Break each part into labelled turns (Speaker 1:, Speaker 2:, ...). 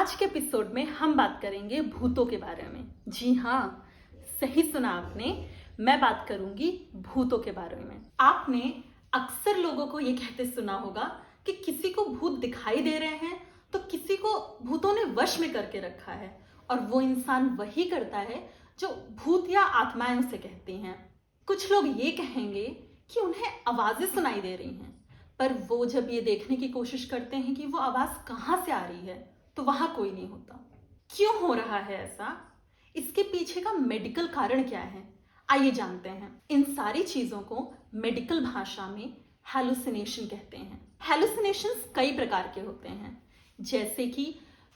Speaker 1: आज के एपिसोड में हम बात करेंगे भूतों के बारे में। जी हाँ, सही सुना आपने, मैं बात करूंगी भूतों के बारे में। आपने अक्सर लोगों को ये कहते सुना होगा कि किसी को भूत दिखाई दे रहे हैं तो किसी को भूतों ने वश में करके रखा है, और वो इंसान वही करता है जो भूत या आत्माएं उसे कहती हैं। कुछ लोग ये कहेंगे कि उन्हें आवाजें सुनाई दे रही हैं, पर वो जब ये देखने की कोशिश करते हैं कि वो आवाज कहाँ से आ रही है तो वहां कोई नहीं होता। क्यों हो रहा है ऐसा? इसके पीछे का मेडिकल कारण क्या है, आइए जानते हैं। इन सारी चीजों को मेडिकल भाषा में हैलुसिनेशन कहते हैं। हैलुसिनेशंस कई प्रकार के होते हैं, जैसे कि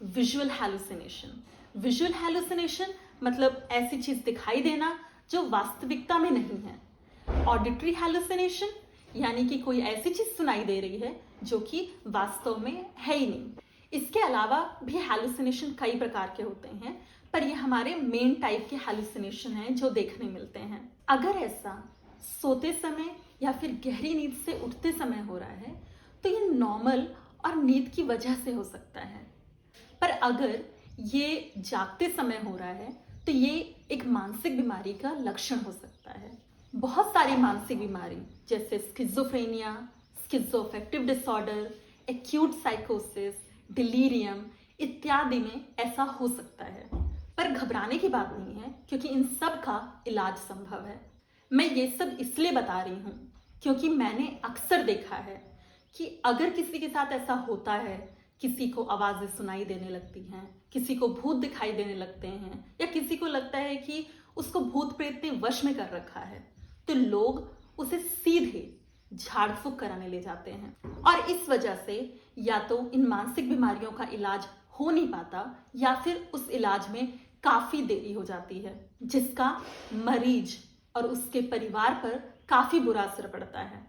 Speaker 1: विजुअल हैलुसिनेशन। विजुअल हैलुसिनेशन मतलब ऐसी चीज दिखाई देना जो वास्तविकता में नहीं है। ऑडिटरी हैलुसिनेशन यानी कि कोई ऐसी चीज सुनाई दे रही है जो कि वास्तव में है ही नहीं। इसके अलावा भी हैलुसिनेशन कई प्रकार के होते हैं, पर ये हमारे मेन टाइप के हैलुसिनेशन हैं जो देखने मिलते हैं। अगर ऐसा सोते समय या फिर गहरी नींद से उठते समय हो रहा है तो ये नॉर्मल और नींद की वजह से हो सकता है, पर अगर ये जागते समय हो रहा है तो ये एक मानसिक बीमारी का लक्षण हो सकता है। बहुत सारी मानसिक बीमारी जैसे स्किज़ोफ्रेनिया, स्किज़ोअफेक्टिव डिसऑर्डर, एक्यूट साइकोसिस, डिलीरियम इत्यादि में ऐसा हो सकता है, पर घबराने की बात नहीं है क्योंकि इन सब का इलाज संभव है। मैं ये सब इसलिए बता रही हूँ क्योंकि मैंने अक्सर देखा है कि अगर किसी के साथ ऐसा होता है, किसी को आवाजें सुनाई देने लगती हैं, किसी को भूत दिखाई देने लगते हैं, या किसी को लगता है कि उसको भूत प्रेत ने वश में कर रखा है, तो लोग उसे सीधे झाड़ फूक कराने ले जाते हैं। और इस वजह से या तो इन मानसिक बीमारियों का इलाज हो नहीं पाता या फिर उस इलाज में काफी देरी हो जाती है, जिसका मरीज और उसके परिवार पर काफी बुरा असर पड़ता है।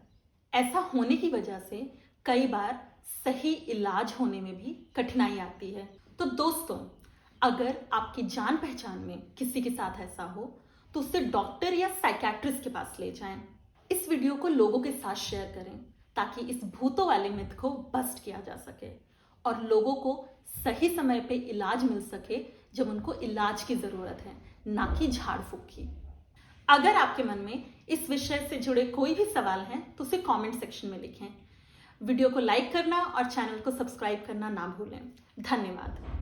Speaker 1: ऐसा होने की वजह से कई बार सही इलाज होने में भी कठिनाई आती है। तो दोस्तों, अगर आपकी जान पहचान में किसी के साथ ऐसा हो तो उसे डॉक्टर या साइकियाट्रिस्ट के पास ले जाएं। इस वीडियो को लोगों के साथ शेयर करें ताकि इस भूतों वाले मिथ को बस्ट किया जा सके और लोगों को सही समय पे इलाज मिल सके जब उनको इलाज की जरूरत है, ना कि झाड़ फूक की। अगर आपके मन में इस विषय से जुड़े कोई भी सवाल हैं तो उसे कमेंट सेक्शन में लिखें। वीडियो को लाइक करना और चैनल को सब्सक्राइब करना ना भूलें। धन्यवाद।